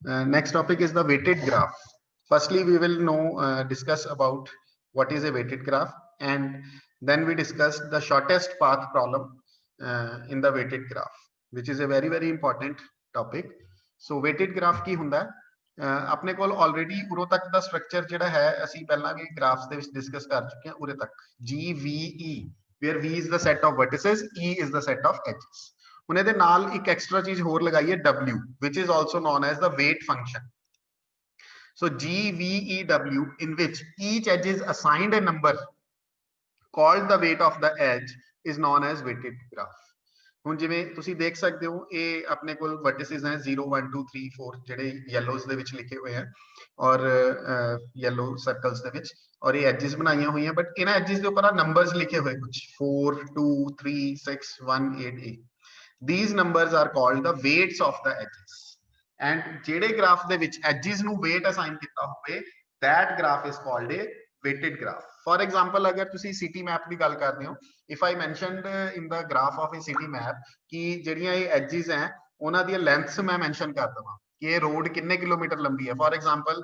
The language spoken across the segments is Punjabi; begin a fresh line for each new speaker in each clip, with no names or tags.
Next topic is the weighted graph. Firstly, we will discuss about what is a weighted graph, and then we discuss the shortest path problem in the weighted graph, which is a very important topic. So weighted graph ਕੀ ਹੁੰਦਾ ਹੈ? ਆਪਣੇ ਕੋਲ already ਉਰੋਂ ਤੱਕ ਦਾ structure ਜਿਹੜਾ ਹੈ ਅਸੀਂ ਪਹਿਲਾਂ ਵੀ graphs ਦੇ ਵਿੱਚ discuss ਕਰ ਚੁੱਕੇ ਹਾਂ ਉਰੇ ਤੱਕ GVE, where V is the set of vertices, E is the set of edges. ਹੁਣ ਇਹਦੇ ਨਾਲ ਇੱਕ ਐਕਸਟਰਾ ਚੀਜ਼ ਹੋਰ ਲਗਾਈ ਹੈ W, which is also known as the weight function. So GVEW, in which each edge is assigned a number called the weight of the edge, is known as weighted graph. ਹੁਣ ਜਿਵੇਂ ਤੁਸੀਂ ਦੇਖ ਸਕਦੇ ਹੋ ਇਹ ਆਪਣੇ ਕੋਲ ਵਰਟਿਸਿਸ ਹੈ 0 1 2 3 4 ਜਿਹੜੇ ਯੈਲੋਜ਼ ਦੇ ਵਿੱਚ ਲਿਖੇ ਹੋਏ ਹਨ ਔਰ ਯੈਲੋ ਸਰਕਲਸ ਦੇ ਵਿੱਚ ਔਰ ਇਹ ਐਜਸ ਬਣਾਈਆਂ ਹੋਈਆਂ ਬਟ ਇਹਨਾਂ ਐਜਸ ਦੇ ਉੱਪਰ ਆ ਨੰਬਰਸ ਲਿਖੇ ਹੋਏ ਕੁਝ 4 2 3 6 1 8 8. These numbers are called the weights of the edges. And ਜਿਹੜੇ graph ਦੇ ਵਿੱਚ edges ਨੂੰ weight assign ਕੀਤਾ ਹੋਵੇ, that graph is called a weighted graph. For example, ਅਗਰ ਤੁਸੀਂ city map ਦੀ ਗੱਲ ਕਰਦੇ ਹੋ, if I mentioned in the graph of a city map ਕਿ ਜਿਹੜੀਆਂ ਇਹ edges ਹੈ ਉਹਨਾਂ ਦੀਆਂ lengths ਮੈਂ mention ਕਰ ਦਵਾਂ ਕਿ ਇਹ road ਕਿੰਨੇ ਕਿਲੋਮੀਟਰ ਲੰਬੀ ਹੈ. For example,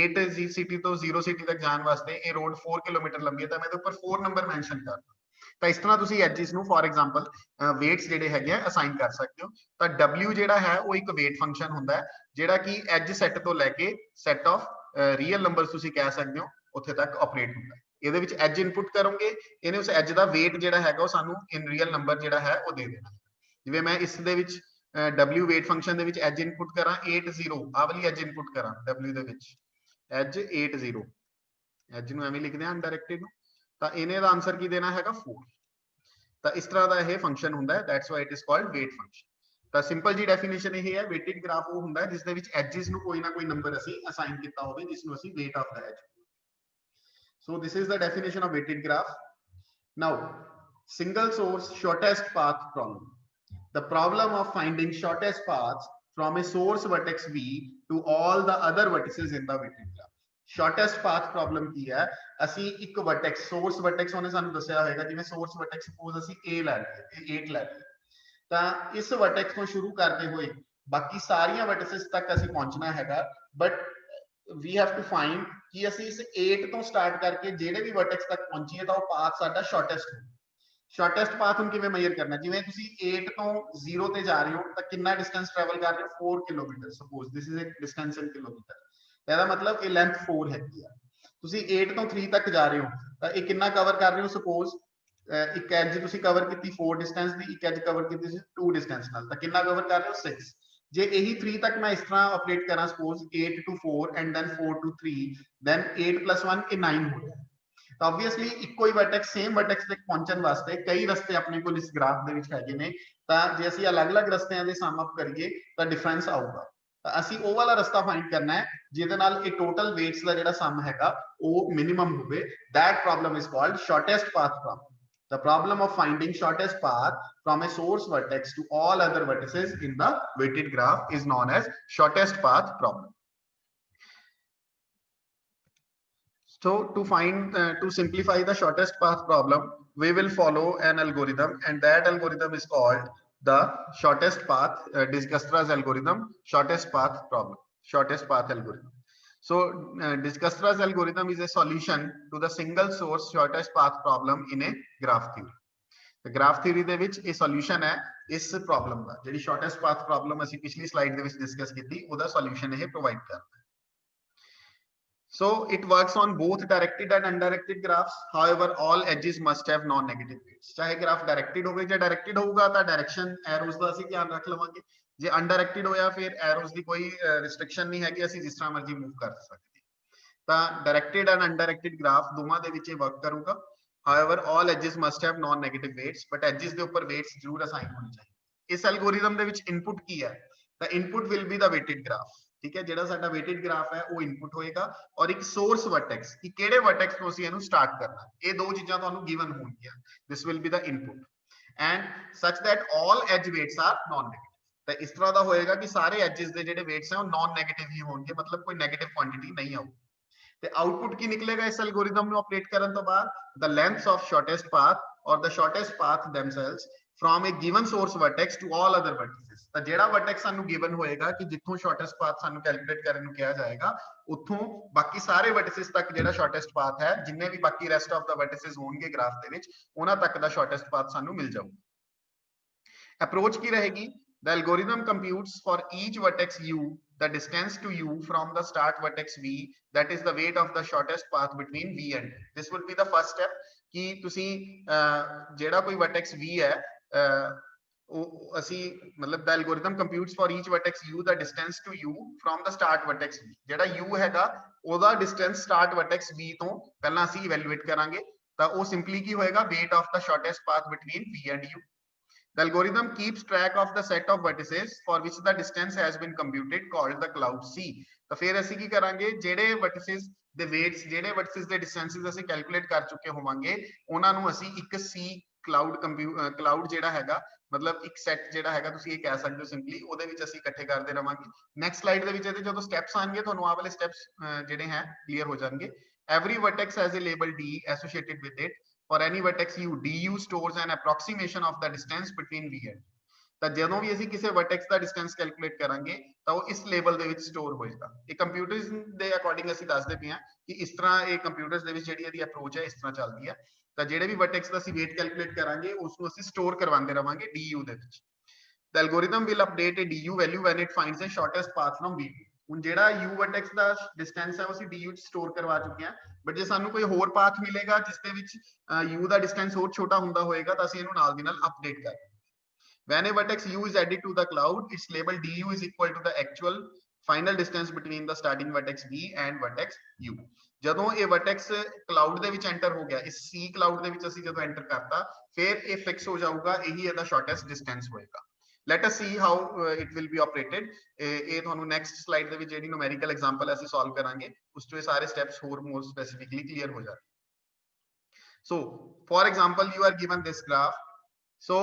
8 city ਤੋਂ 0 city ਤੱਕ ਜਾਣ ਵਾਸਤੇ ਇਹ road 4 ਕਿਲੋਮੀਟਰ ਲੰਬੀ ਹੈ ਤਾਂ ਮੈਂ ਇਹਦੇ ਉੱਪਰ 4 ਨੰਬਰ mention ਕਰ ਦਵਾਂ. ਤਾਂ ਇਸ ਤਰ੍ਹਾਂ ਤੁਸੀਂ ਐਜਿਸ ਨੂੰ ਫੋਰ ਐਗਜ਼ਾਮਪਲ weights ਜਿਹੜੇ ਹੈਗੇ ਆ ਅਸਾਈਨ ਕਰ ਸਕਦੇ ਹੋ. ਤਾਂ W ਜਿਹੜਾ ਹੈ ਉਹ ਇੱਕ weight function ਹੁੰਦਾ ਹੈ ਜਿਹੜਾ ਕਿ ਐਜ ਸੈੱਟ ਤੋਂ ਲੈ ਕੇ ਸੈੱਟ ਆਫ ਰੀਅਲ ਨੰਬਰਸ ਤੁਸੀਂ ਕਹਿ ਸਕਦੇ ਹੋ ਉੱਥੇ ਤੱਕ ਆਪਰੇਟ ਹੁੰਦਾ ਹੈ. ਇਹਦੇ ਵਿੱਚ ਐਜ ਇਨਪੁਟ ਕਰੋਗੇ ਇਹਨੇ ਉਸ ਐਜ ਦਾ weight ਜਿਹੜਾ ਹੈਗਾ ਉਹ ਸਾਨੂੰ ਇਨ ਰੀਅਲ ਨੰਬਰ ਜਿਹੜਾ ਹੈ ਉਹ ਦੇ ਦੇਣਾ. ਜਿਵੇਂ ਮੈਂ ਇਸ ਦੇ ਵਿੱਚ W weight function ਦੇ ਵਿੱਚ ਐਜ ਇਨਪੁਟ ਕਰਾਂ 80 ਆ ਵਾਲੀ ਐਜ ਇਨਪੁਟ ਕਰਾਂ W ਦੇ ਵਿੱਚ ਐਜ 80 ਐਜ ਨੂੰ ਐਵੇਂ ਲਿਖਦੇ ਆ ਅਨਡਾਇਰੈਕਟਡ ਨੂੰ ਤਾਂ ਇਹਨੇ ਦਾ ਆਨਸਰ ਕੀ ਦੇਣਾ ਹੈਗਾ 4. ਤਾਂ ਇਸ ਤਰ੍ਹਾਂ ਦਾ ਇਹ ਫੰਕਸ਼ਨ ਹੁੰਦਾ ਹੈ that's why it is called weight function. ਤਾਂ ਸਿੰਪਲ ਜੀ ਡੈਫੀਨੇਸ਼ਨ ਇਹ ਹੈ weighted graph ਉਹ ਹੁੰਦਾ ਹੈ ਜਿਸ ਦੇ ਵਿੱਚ ਐਜਸ ਨੂੰ ਕੋਈ ਨਾ ਕੋਈ ਨੰਬਰ ਅਸੀਂ ਅਸਾਈਨ ਕੀਤਾ ਹੋਵੇ ਜਿਸ ਨੂੰ ਅਸੀਂ weight of the edge. So this is the definition of weighted graph. Now single source shortest path problem. The problem of finding shortest paths from a source vertex V to all the other vertices in the weighted graph. Shortest path problem ਕੀ ਹੈ ਅਸੀਂ ਇੱਕ vertex source vertex ਉਹਨੇ ਸਾਨੂੰ ਦੱਸਿਆ ਹੋਏਗਾ ਜਿਵੇਂ source vertex suppose ਅਸੀਂ A ਲੈ ਲਈਏ 8 ਲੈ ਲਈਏ ਤਾਂ ਇਸ vertex ਤੋਂ ਸ਼ੁਰੂ ਕਰਦੇ ਹੋਏ ਬਾਕੀ ਸਾਰੀਆਂ vertices ਤੱਕ ਅਸੀਂ ਪਹੁੰਚਣਾ ਹੈਗਾ but we have to find ਕਿ ਅਸੀਂ ਇਸ 8 ਤੋਂ ਸਟਾਰਟ ਕਰਕੇ ਜਿਹੜੇ ਵੀ vertex ਤੱਕ ਪਹੁੰਚੀਏ ਤਾਂ ਉਹ path ਸਾਡਾ shortest ਹੋਵੇ. shortest path ਹੁਣ ਕਿਵੇਂ ਮੇਜ਼ਰ ਕਰਨਾ ਜਿਵੇਂ ਤੁਸੀਂ 8 ਤੋਂ 0 ਤੇ ਜਾ ਰਹੇ ਹੋ ਤਾਂ ਕਿੰਨਾ ਡਿਸਟੈਂਸ ਟਰੈਵਲ ਕਰ ਰਹੇ ਹੋ 4 kilometre suppose this is a distance in kilometre ਇਹਦਾ ਮਤਲਬ ਇਹ ਲੈਂਥ 4 ਹੈਗੀ ਆ. ਤੁਸੀਂ 8 ਤੋਂ 3 ਤੱਕ ਜਾ ਰਹੇ ਹੋ ਤਾਂ ਇਹ ਕਿੰਨਾ ਕਵਰ ਕਰ ਰਹੇ ਹੋ ਸਪੋਜ਼ ਇੱਕ ਐਜ ਤੁਸੀਂ ਕਵਰ ਕੀਤੀ 4 ਡਿਸਟੈਂਸ ਦੀ ਇੱਕ ਐਜ ਕਵਰ ਕੀਤੀ ਸੀ 2 ਡਿਸਟੈਂਸ ਨਾਲ ਤਾਂ ਕਿੰਨਾ ਕਵਰ ਕਰ ਰਹੇ ਹੋ 6. ਜੇ ਇਹੀ 3 ਤੱਕ ਮੈਂ ਇਸ ਤਰ੍ਹਾਂ ਆਪਰੇਟ ਕਰਾਂ suppose 8 to 4 and then 4 to 3 then 8 + 1 ਇਹ 9 ਹੋ ਗਿਆ. ਤਾਂ ਆਬਵੀਅਸਲੀ ਇੱਕੋ ਹੀ ਵਰਟੈਕਸ ਸੇਮ ਵਰਟੈਕਸ ਤੱਕ ਪਹੁੰਚਣ ਵਾਸਤੇ ਕਈ ਰਸਤੇ ਆਪਣੇ ਕੋਲ ਇਸ ਗ੍ਰਾਫ ਦੇ ਵਿੱਚ ਹੈਗੇ ਨੇ ਤਾਂ ਜੇ ਅਸੀਂ ਅਲੱਗ-ਅਲੱਗ ਰਸਤਿਆਂ ਦੇ ਸਮ ਅਪ ਕਰੀਏ ਤਾਂ ਡਿਫਰੈਂਸ ਆਊਗਾ. ਤਾਂ ਅਸੀਂ ਉਹ ਵਾਲਾ ਰਸਤਾ ਫਾਈਂਡ ਕਰਨਾ ਹੈ ਜਿਹਦੇ ਨਾਲ ਇਹ ਟੋਟਲ weights ਦਾ ਜਿਹੜਾ ਸਮ ਹੈਗਾ ਉਹ ਮਿਨੀਮਮ ਹੋਵੇ. that problem is called shortest path problem. The problem of finding shortest path from a source vertex to all other vertices in the weighted graph is known as shortest path problem. So to simplify the shortest path problem, we will follow an algorithm and that algorithm is called the shortest path, Dijkstra's algorithm, shortest path problem, shortest path algorithm. So Dijkstra's algorithm is a solution to the single source shortest path problem in a graph theory. The graph theory ਦੇ ਵਿੱਚ ਇਹ solution ਹੈ ਇਸ problem ਦਾ ਜਿਹੜੀ shortest path problem ਅਸੀਂ ਪਿਛਲੀ slide ਦੇ ਵਿੱਚ discuss ਕੀਤੀ ਉਹਦਾ solution ਇਹ provide ਕਰਦਾ ਹੈ. So it works on both directed and undirected graphs. However, all edges must have non-negative weights. चाहे graph directed होवे या directed होगा तो direction arrows ਦਾ ਅਸੀਂ ਧਿਆਨ ਰੱਖ ਲਵਾਂਗੇ. ਜੇ undirected ਹੋਇਆ ਫਿਰ arrows ਦੀ ਕੋਈ restriction ਨਹੀਂ ਹੈਗੀ ਅਸੀਂ ਜਿਸ ਤਰ੍ਹਾਂ ਮਰਜ਼ੀ move ਕਰ ਸਕਦੇ ਤਾਂ directed and undirected graph ਦੋਵਾਂ ਦੇ ਵਿੱਚ ਇਹ work ਕਰੂਗਾ. However, all edges must have non-negative weights, but edges ਦੇ ਉੱਪਰ weights ਜ਼ਰੂਰ assign ਹੋਣੇ ਚਾਹੀਦੇ. ਇਸ algorithm ਦੇ ਵਿੱਚ input ਕੀ ਹੈ? The input will be the weighted graph. ਠੀਕ ਹੈ ਜਿਹੜਾ ਸਾਡਾ weighted graph ਹੈ ਉਹ ਇਨਪੁਟ ਹੋਏਗਾ ਔਰ ਇੱਕ source vertex ਕਿ ਕਿਹੜੇ vertex ਤੋਂ ਅਸੀਂ ਇਹਨੂੰ ਸਟਾਰਟ ਕਰਨਾ ਇਹ ਦੋ ਚੀਜ਼ਾਂ ਤੁਹਾਨੂੰ ਗਿਵਨ ਹੋਣਗੀਆਂ. this will be the input and such that all edge weights are non negative. ਤਾਂ ਇਸ ਤਰ੍ਹਾਂ ਦਾ ਹੋਏਗਾ ਕਿ ਸਾਰੇ edges ਦੇ ਜਿਹੜੇ weights ਹੈ ਉਹ non negative ਹੀ ਹੋਣਗੇ ਮਤਲਬ ਕੋਈ negative quantity ਨਹੀਂ ਆਊਗੀ. ਤੇ ਆਊਟਪੁੱਟ ਕੀ ਨਿਕਲੇਗਾ ਇਸ ਐਲਗੋਰਿਥਮ ਨੂੰ ਆਪਰੇਟ ਕਰਨ ਤੋਂ ਬਾਅਦ the lengths of shortest path or the shortest path themselves from a given source vertex to all other vertices ਤਾਂ ਜਿਹੜਾ vertex ਸਾਨੂੰ given ਹੋਏਗਾ ਕਿ ਜਿੱਥੋਂ shortest path ਸਾਨੂੰ calculate ਕਰਨ ਨੂੰ ਕਿਹਾ ਜਾਏਗਾ ਉੱਥੋਂ ਬਾਕੀ ਸਾਰੇ vertices ਤੱਕ ਜਿਹੜਾ shortest path ਹੈ ਜਿੰਨੇ ਵੀ ਬਾਕੀ rest of the vertices ਹੋਣਗੇ ਗ੍ਰਾਫ ਦੇ ਵਿੱਚ ਉਹਨਾਂ ਤੱਕ ਦਾ shortest path ਸਾਨੂੰ ਮਿਲ ਜਾਊਗਾ approach ਕੀ ਰਹੇਗੀ the algorithm computes for each vertex u the distance to u from the start vertex v that is the weight of the shortest path between v and this would be the first step कि तुसी जेड़ा कोई vertex v है ਅਸੀਂ मतलब the algorithm computes for each vertex u the distance to u from the start vertex v जेड़ा u हैगा ਉਹਦਾ distance start vertex v ਤੋਂ ਪਹਿਲਾਂ ਅਸੀਂ evaluate ਕਰਾਂਗੇ ਤਾਂ ਉਹ simply ਕੀ ਹੋਏਗਾ weight of the shortest path between v and u the algorithm keeps track of the set of vertices for which the distance has been computed called the cloud c ਤਾਂ ਫਿਰ ਅਸੀਂ ਕੀ ਕਰਾਂਗੇ ਜਿਹੜੇ vertices ਦੇ weights ਜਿਹੜੇ vertices ਦੇ distances ਅਸੀਂ calculate ਕਰ ਚੁੱਕੇ ਹੋਵਾਂਗੇ ਉਹਨਾਂ ਨੂੰ ਅਸੀਂ ਇੱਕ c cloud ਜਿਹੜਾ ਹੈਗਾ मतलब ਇੱਕ set ਜਿਹੜਾ ਹੈਗਾ ਤੁਸੀਂ ਇਹ ਕਹਿ ਸਕਦੇ ਹੋ ਸਿੰਪਲੀ ਉਹਦੇ ਵਿੱਚ ਅਸੀਂ ਇਕੱਠੇ ਕਰਦੇ ਰਵਾਂਗੇ ਨੈਕਸਟ ਸਲਾਈਡ ਦੇ ਵਿੱਚ ਇਹਦੇ ਜਦੋਂ ਸਟੈਪਸ ਆਣਗੇ ਤੁਹਾਨੂੰ ਆਹ ਵਾਲੇ ਸਟੈਪਸ ਜਿਹੜੇ ਹੈ ਕਲੀਅਰ ਹੋ ਜਾਣਗੇ every vertex has a label d associated with it for any vertex u du stores an approximation of the distance between v and ਤਾਂ ਜਦੋਂ ਵੀ ਅਸੀਂ ਕਿਸੇ vertex ਦਾ distance calculate ਕਰਾਂਗੇ ਤਾਂ ਉਹ ਇਸ ਲੈਵਲ ਦੇ ਵਿੱਚ ਸਟੋਰ ਹੋਏਗਾ ਇਹ ਕੰਪਿਊਟਰਸ ਦੇ ਅਕੋਰਡਿੰਗ ਅਸੀਂ ਦੱਸਦੇ ਪਏ ਹਾਂ ਕਿ ਇਸ ਤਰ੍ਹਾਂ ਇਹ ਕੰਪਿਊਟਰਸ ਦੇ ਵਿੱਚ ਜਿਹੜੀ ਇਹਦੀ ਅਪਰੋਚ ਹੈ ਇਸ ਤਰ੍ਹਾਂ ਚੱਲਦੀ ਹੈ ਤਾਂ ਜਿਹੜੇ ਵੀ vertex ਦਾ ਅਸੀਂ weight calculate ਕਰਾਂਗੇ ਉਸ ਨੂੰ ਅਸੀਂ ਸਟੋਰ ਕਰਵਾਉਂਦੇ ਰਵਾਂਗੇ du ਦੇ ਵਿੱਚ the algorithm will update a du value when it finds the shortest path from v ਹੁਣ ਜਿਹੜਾ u vertex ਦਾ distance ਹੈ ਉਹ ਅਸੀਂ du ਚ ਸਟੋਰ ਕਰਵਾ ਚੁੱਕੇ ਹਾਂ ਬਟ ਜੇ ਸਾਨੂੰ ਕੋਈ ਹੋਰ ਪਾਥ ਮਿਲੇਗਾ ਜਿਸ ਦੇ ਵਿੱਚ u ਦਾ distance ਹੋਰ ਛੋਟਾ ਹੁੰਦਾ ਹੋਏਗਾ ਤਾਂ ਅਸੀਂ ਇਹਨੂੰ ਨਾਲ ਦੀ ਨਾਲ ਅਪਡੇਟ ਕਰਾਂਗੇ when a vertex u is added to the cloud its label du is equal to the actual final distance between the starting vertex v and vertex u ਜਦੋਂ ਇਹ vertex cloud ਦੇ ਵਿੱਚ enter ਹੋ ਗਿਆ ਇਸ c cloud ਦੇ ਵਿੱਚ ਅਸੀਂ ਜਦੋਂ enter ਕਰਤਾ ਫਿਰ ਇਹ ਫਿਕਸ ਹੋ ਜਾਊਗਾ ਇਹੀ ਇਹਦਾ shortest distance ਹੋਏਗਾ let us see how it will be operated ਇਹ ਤੁਹਾਨੂੰ next slide ਦੇ ਵਿੱਚ ਜਿਹੜੀ numerical example ਹੈ ਅਸੀਂ solve ਕਰਾਂਗੇ ਉਸ ਤੋਂ ਇਹ ਸਾਰੇ steps ਹੋਰ more specifically clear ਹੋ ਜਾਣਗੇ so for example you are given this graph so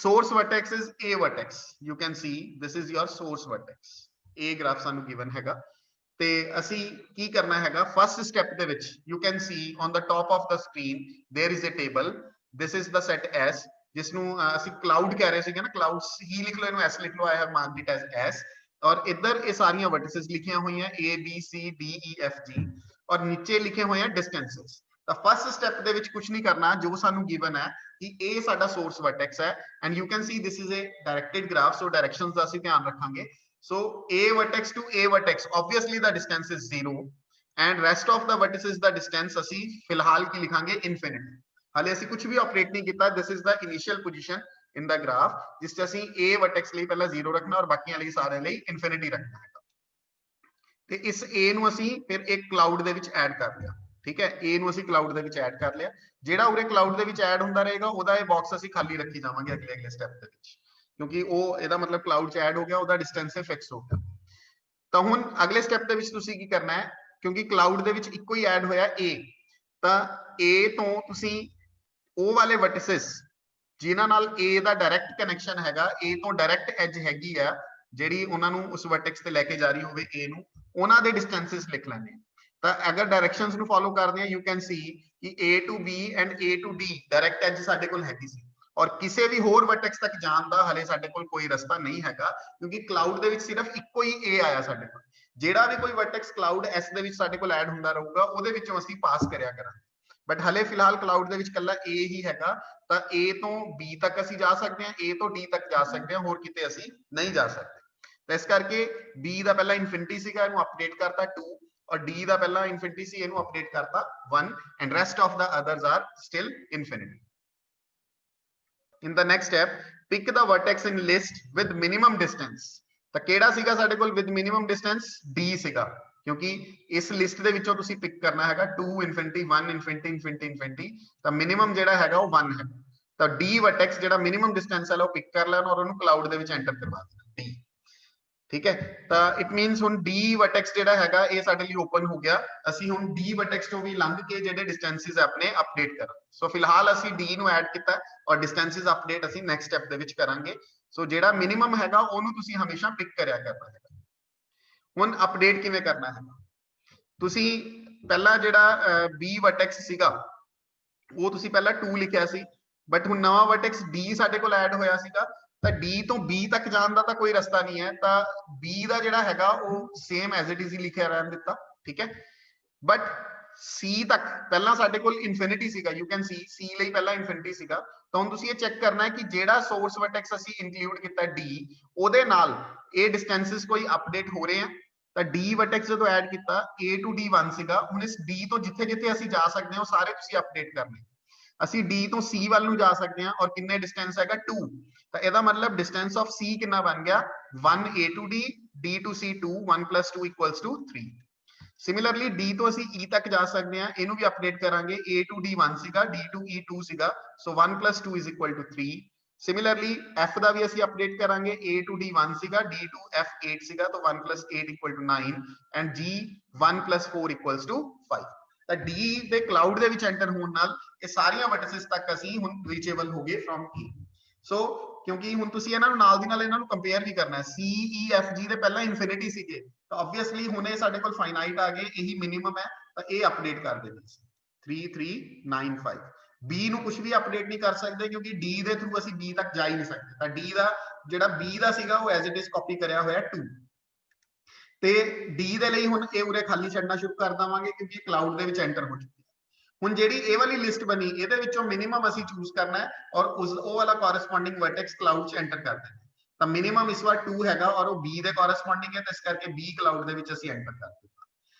source vertex is a vertex you can see this is your source vertex a graph ਸਾਨੂੰ given ਹੈਗਾ ਤੇ ਅਸੀਂ ਕੀ ਕਰਨਾ ਹੈਗਾ ਫਸਟ ਸਟੈਪ ਦੇ ਵਿੱਚ you can see on the top of the screen there is a table this is the set s ਜਿਸ ਨੂੰ ਅਸੀਂ cloud ਕਹਿ ਰਹੇ ਸੀਗੇ ਨਾ clouds ਹੀ ਲਿਖ ਲਓ ਇਹਨੂੰ s ਲਿਖ ਲਓ I have marked it as s ਔਰ ਇੱਧਰ ਇਹ ਸਾਰੀਆਂ vertices ਲਿਖੀਆਂ ਹੋਈਆਂ a b c d e f g ਔਰ ਨੀਚੇ ਲਿਖੇ ਹੋਏ ਆ distances ਤਾਂ ਫਸਟ ਸਟੈਪ ਦੇ ਵਿੱਚ ਕੁਝ ਨਹੀਂ ਕਰਨਾ ਜੋ ਸਾਨੂੰ ਗਿਵਨ ਹੈ ਕਿ ਇਹ ਸਾਡਾ ਸੋਰਸ ਵਰਟੈਕਸ ਹੈ and you can see this is a directed graph so directions ਦਾ ਅਸੀਂ ਧਿਆਨ ਰੱਖਾਂਗੇ ਸੋ a vertex to a vertex obviously the distance is 0 and rest of the vertices the distance ਅਸੀਂ ਫਿਲਹਾਲ ਕੀ ਲਿਖਾਂਗੇ infinity ਹਾਲੇ ਅਸੀਂ ਕੁਝ ਵੀ ਆਪਰੇਟ ਨਹੀਂ ਕੀਤਾ this is the initial position in the graph ਜਿਸ ਤੇ ਅਸੀਂ a vertex ਲਈ ਪਹਿਲਾਂ 0 ਰੱਖਣਾ ਔਰ ਬਾਕੀਆਂ ਲਈ ਸਾਰਿਆਂ ਲਈ infinity ਰੱਖਣਾ ਹੈ ਤੇ ਇਸ a ਨੂੰ ਅਸੀਂ ਫਿਰ ਇੱਕ ਕਲਾਊਡ ਦੇ ਵਿੱਚ ਐਡ ਕਰ ਲਿਆ ਠੀਕ ਹੈ a ਨੂੰ ਅਸੀਂ ਕਲਾਊਡ ਦੇ ਵਿੱਚ ਐਡ ਕਰ ਲਿਆ ਜਿਹੜਾ ਉਰੇ ਕਲਾਊਡ ਦੇ ਵਿੱਚ ਐਡ ਹੁੰਦਾ ਰਹੇਗਾ ਉਹਦਾ ਇਹ ਬਾਕਸ ਅਸੀਂ ਖਾਲੀ ਰੱਖੀ ਜਾਵਾਂਗੇ ਅਗਲੇ ਸਟੈਪ ਦੇ ਵਿੱਚ ਕਿਉਂਕਿ ਉਹ ਇਹਦਾ ਮਤਲਬ ਕਲਾਊਡ ਚ ਐਡ ਹੋ ਗਿਆ ਉਹਦਾ ਡਿਸਟੈਂਸ ਫਿਕਸ ਹੋ ਗਿਆ ਤਾਂ ਹੁਣ ਅਗਲੇ ਸਟੈਪ ਦੇ ਵਿੱਚ ਤੁਸੀਂ ਕੀ ਕਰਨਾ ਹੈ ਕਿਉਂਕਿ ਕਲਾਊਡ ਦੇ ਵਿੱਚ ਇੱਕੋ ਹੀ ਐਡ ਹੋਇਆ a ਤਾਂ a ਤੋਂ ਤੁਸੀਂ ਉਹ ਵਾਲੇ ਵਰਟਿਸਸ ਜਿਨ੍ਹਾਂ ਨਾਲ a ਦਾ ਡਾਇਰੈਕਟ ਕਨੈਕਸ਼ਨ ਹੈਗਾ a ਤੋਂ ਡਾਇਰੈਕਟ ਐਜ ਹੈਗੀ ਆ ਜਿਹੜੀ ਉਹਨਾਂ ਨੂੰ ਉਸ ਵਰਟੈਕਸ ਤੇ ਲੈ ਕੇ ਜਾ ਰਹੀ ਹੋਵੇ a ਨੂੰ ਉਹਨਾਂ ਦੇ ਡਿਸਟੈਂਸਸ ਲਿਖ ਲੈਣੇ ਤਾਂ ਅਗਰ ਡਾਇਰੈਕਸ਼ਨਸ ਨੂੰ ਫੋਲੋ ਕਰਦੇ ਆ ਯੂ ਕੈਨ ਸੀ ਕਿ a to b and a to d direct as ਸਾਡੇ ਕੋਲ ਹੈਗੀ ਸੀ ਔਰ ਕਿਸੇ ਵੀ ਹੋਰ ਵਰਟੈਕਸ ਤੱਕ ਜਾਣ ਦਾ ਹਲੇ ਸਾਡੇ ਕੋਲ ਕੋਈ ਰਸਤਾ ਨਹੀਂ ਹੈਗਾ ਕਿਉਂਕਿ ਕਲਾਊਡ ਦੇ ਵਿੱਚ ਸਿਰਫ ਇੱਕੋ ਹੀ a ਆਇਆ ਸਾਡੇ ਕੋਲ ਜਿਹੜਾ ਵੀ ਕੋਈ ਵਰਟੈਕਸ ਕਲਾਊਡ s ਦੇ ਵਿੱਚ ਸਾਡੇ ਕੋਲ ਐਡ ਹੁੰਦਾ ਰਹੂਗਾ ਉਹਦੇ ਵਿੱਚੋਂ ਅਸੀਂ ਪਾਸ ਕਰਿਆ ਕਰਾਂਗੇ ਬਟ ਹਲੇ ਫਿਲਹਾਲ ਕਲਾਊਡ ਦੇ ਵਿੱਚ ਕੱਲਾ a ਹੀ ਹੈਗਾ ਤਾਂ a ਤੋਂ b ਤੱਕ ਅਸੀਂ ਜਾ ਸਕਦੇ ਹਾਂ a ਤੋਂ d ਤੱਕ ਜਾ ਸਕਦੇ ਹਾਂ ਹੋਰ ਕਿਤੇ ਅਸੀਂ ਨਹੀਂ ਜਾ ਸਕਦੇ ਤਾਂ ਇਸ ਕਰਕੇ b ਦਾ ਪਹਿਲਾ ਇਨਫਿਨਿਟੀ ਸੀਗਾ ਇਹਨੂੰ ਅਪਡੇਟ ਕਰਤਾ 2 ਔਰ d ਦਾ ਪਹਿਲਾ ਇਨਫਿਨਿਟੀ ਸੀ ਇਹਨੂੰ ਅਪਡੇਟ ਕਰਤਾ 1 and rest of the others are still infinity in the next step pick the vertex in list with minimum distance ਤਾਂ ਕਿਹੜਾ ਸੀਗਾ ਸਾਡੇ ਕੋਲ with minimum distance d ਸੀਗਾ ਕਿਉਂਕਿ ਇਸ ਲਿਸਟ ਦੇ ਵਿੱਚੋਂ ਤੁਸੀਂ ਪਿਕ ਕਰਨਾ ਹੈਗਾ 2 ਇਨਫਿਨਿਟੀ 1 ਇਨਫਿਨਿਟੀ ਇਨਫਿਨਿਟੀ ਇਨਫਿਨਿਟੀ ਤਾਂ ਮਿਨੀਮਮ ਜਿਹੜਾ ਹੈਗਾ ਉਹ 1 ਹੈ ਤਾਂ d vertex ਜਿਹੜਾ ਮਿਨੀਮਮ ਡਿਸਟੈਂਸ ਹੈ ਉਹ ਪਿਕ ਕਰ ਲੈਣਾ ਔਰ ਉਹਨੂੰ ਕਲਾਊਡ ਦੇ ਵਿੱਚ ਐਂਟਰ ਕਰਵਾ ਦੇਣਾ d ਠੀਕ ਹੈ ਤਾਂ ਇਟ ਮੀਨਸ ਹੁਣ d vertex ਜਿਹੜਾ ਹੈਗਾ ਇਹ ਸਾਡੇ ਲਈ ਓਪਨ ਹੋ ਗਿਆ ਅਸੀਂ ਹੁਣ d vertex ਤੋਂ ਵੀ ਲੰਘ ਕੇ ਜਿਹੜੇ ਡਿਸਟੈਂਸਸ ਆਪਣੇ ਅਪਡੇਟ ਕਰਾਂ ਸੋ ਫਿਲਹਾਲ ਅਸੀਂ d ਨੂੰ ਐਡ ਕੀਤਾ ਔਰ ਡਿਸਟੈਂਸਸ ਅਪਡੇਟ ਅਸੀਂ ਨੈਕਸਟ ਸਟੈਪ ਦੇ ਵਿੱਚ ਕਰਾਂਗੇ ਸੋ ਜਿਹੜਾ ਮਿਨੀਮਮ ਹੈਗਾ ਉਹਨੂੰ ਤੁਸੀਂ ਹਮੇਸ਼ਾ ਪਿਕ ਕਰਿਆ ਕਰਨਾ ਹੈਗਾ ਹੁਣ ਅਪਡੇਟ ਕਿਵੇਂ ਕਰਨਾ ਹੈ ਤੁਸੀਂ ਪਹਿਲਾ ਜਿਹੜਾ b vertex ਸੀਗਾ ਉਹ ਤੁਸੀਂ ਪਹਿਲਾਂ 2 ਲਿਖਿਆ ਸੀ बट हुण नवा वर्टेक्स डी साडे कोल ऐड होया सीगा ਤਾਂ D ਤੋਂ B ਤੱਕ ਜਾਣ ਦਾ ਤਾਂ ਕੋਈ ਰਸਤਾ ਨਹੀਂ ਹੈ ਤਾਂ B ਦਾ ਜਿਹੜਾ ਹੈਗਾ ਉਹ ਸੇਮ ਐਜ਼ ਇਟ ਇਜ਼ ਹੀ ਲਿਖਿਆ ਰਹਿਣ ਦਿੱਤਾ ਠੀਕ ਹੈ ਬਟ C ਤੱਕ ਪਹਿਲਾਂ ਸਾਡੇ ਕੋਲ ਇਨਫਿਨਿਟੀ ਸੀਗਾ ਯੂ ਕੈਨ ਸੀ C ਲਈ ਪਹਿਲਾਂ ਇਨਫਿਨਿਟੀ ਸੀਗਾ ਤਾਂ ਹੁਣ ਤੁਸੀਂ ਇਹ ਚੈੱਕ ਕਰਨਾ ਹੈ ਕਿ ਜਿਹੜਾ ਸੋਰਸ ਵਰਟੈਕਸ ਅਸੀਂ ਇਨਕਲੂਡ ਕੀਤਾ D ਉਹਦੇ ਨਾਲ ਇਹ ਡਿਸਟੈਂਸਸ ਕੋਈ ਅਪਡੇਟ ਹੋ ਰਹੇ ਆ ਤਾਂ D ਵਰਟੈਕਸ ਜਦੋਂ ਐਡ ਕੀਤਾ A to D 1 ਸੀਗਾ ਹੁਣ ਇਸ D ਤੋਂ ਜਿੱਥੇ ਜਿੱਥੇ ਅਸੀਂ ਜਾ ਸਕਦੇ ਹਾਂ ਉਹ ਸਾਰੇ ਤੁਸੀਂ ਅਪਡੇਟ ਕਰਨੇ ਅਸੀਂ D ਤੋਂ C ਵੱਲ ਨੂੰ ਜਾ ਸਕਦੇ ਹਾਂ ਔਰ ਕਿੰਨੇ ਡਿਸਟੈਂਸ ਹੈਗਾ 2 ਤਾਂ ਇਹਦਾ ਮਤਲਬ ਡਿਸਟੈਂਸ ਆਫ C ਕਿੰਨਾ ਬਣ ਗਿਆ 1 A to D D to C 2 1 plus 2 equals to 3 similarly D ਤੋਂ ਅਸੀਂ E ਤੱਕ ਜਾ ਸਕਦੇ ਹਾਂ ਇਹਨੂੰ ਵੀ ਅਪਡੇਟ ਕਰਾਂਗੇ A to D 1 ਸੀਗਾ D to E 2 ਸੀਗਾ ਸੋ 1 plus 2 is equal to 3 similarly F ਦਾ ਵੀ ਅਸੀਂ ਅਪਡੇਟ ਕਰਾਂਗੇ A to D 1 ਸੀਗਾ D to F 8 ਸੀਗਾ ਤਾਂ 1 plus 8 equal to 9 and G 1 plus 4 equals to 5 ਤਾਂ D ਦੇ ਕਲਾਊਡ ਦੇ ਵਿੱਚ ਐਂਟਰ ਹੋਣ ਨਾਲ ਇਹ ਸਾਰੀਆਂ ਵਰਟਿਸਿਸ ਤੱਕ ਅਸੀਂ ਹੁਣ ਰੀਚੇਬਲ ਹੋ ਗਏ ਫਰਮ E ਸੋ ਕਿਉਂਕਿ ਹੁਣ ਤੁਸੀਂ ਇਹਨਾਂ ਨੂੰ ਨਾਲ ਦੀ ਨਾਲ ਇਹਨਾਂ ਨੂੰ ਕੰਪੇਅਰ ਵੀ ਕਰਨਾ ਹੈ C E F G ਦੇ ਪਹਿਲਾਂ ਇਨਫਿਨਿਟੀ ਸੀਗੇ ਤਾਂ ਆਬਵੀਅਸਲੀ ਹੁਣ ਇਹ ਸਾਡੇ ਕੋਲ ਫਾਈਨਾਈਟ ਆ ਗਏ ਇਹੀ ਮਿਨੀਮਮ ਹੈ ਤਾਂ ਇਹ ਅਪਡੇਟ ਕਰ ਦੇਣੀ 3395 B ਨੂੰ ਕੁਝ ਵੀ ਅਪਡੇਟ ਨਹੀਂ ਕਰ ਸਕਦੇ ਕਿਉਂਕਿ D ਦੇ ਥਰੂ ਅਸੀਂ B ਤੱਕ ਜਾ ਹੀ ਨਹੀਂ ਸਕਦੇ ਤਾਂ D ਦਾ ਜਿਹੜਾ B ਦਾ ਸੀਗਾ ਉਹ ਐਜ਼ ਇਟ ਇਜ਼ ਕਾਪੀ ਕਰਿਆ ਹੋਇਆ 2 ਤੇ D ਦੇ ਲਈ ਹੁਣ ਇਹ ਉਰੇ ਖਾਲੀ ਛੱਡਣਾ ਸ਼ੁਰੂ ਕਰ ਦਵਾਂਗੇ ਕਿਉਂਕਿ ਇਹ ਕਲਾਊਡ ਦੇ ਵਿੱਚ ਐਂਟਰ ਹੋ ਚੁੱਕੀ ਹੁਣ ਜਿਹੜੀ ਇਹ ਵਾਲੀ ਲਿਸਟ ਬਣੀ ਇਹਦੇ ਵਿੱਚੋਂ ਮਿਨੀਮਮ ਅਸੀਂ ਚੂਜ਼ ਕਰਨਾ ਹੈ ਔਰ ਉਹ ਵਾਲਾ ਕੋਰਸਪੋਂਡਿੰਗ ਵਰਟੈਕਸ ਕਲਾਊਡ ਚ ਐਂਟਰ ਕਰ ਦੇਣਾ ਤਾਂ ਮਿਨੀਮਮ ਇਸ ਵਾਰ 2 ਹੈਗਾ ਔਰ ਉਹ B ਦੇ ਕੋਰਸਪੋਂਡਿੰਗ ਹੈ ਤਾਂ ਇਸ ਕਰਕੇ B ਕਲਾਊਡ ਦੇ ਵਿੱਚ ਅਸੀਂ ਐਂਟਰ ਕਰ ਦਿੱਤਾ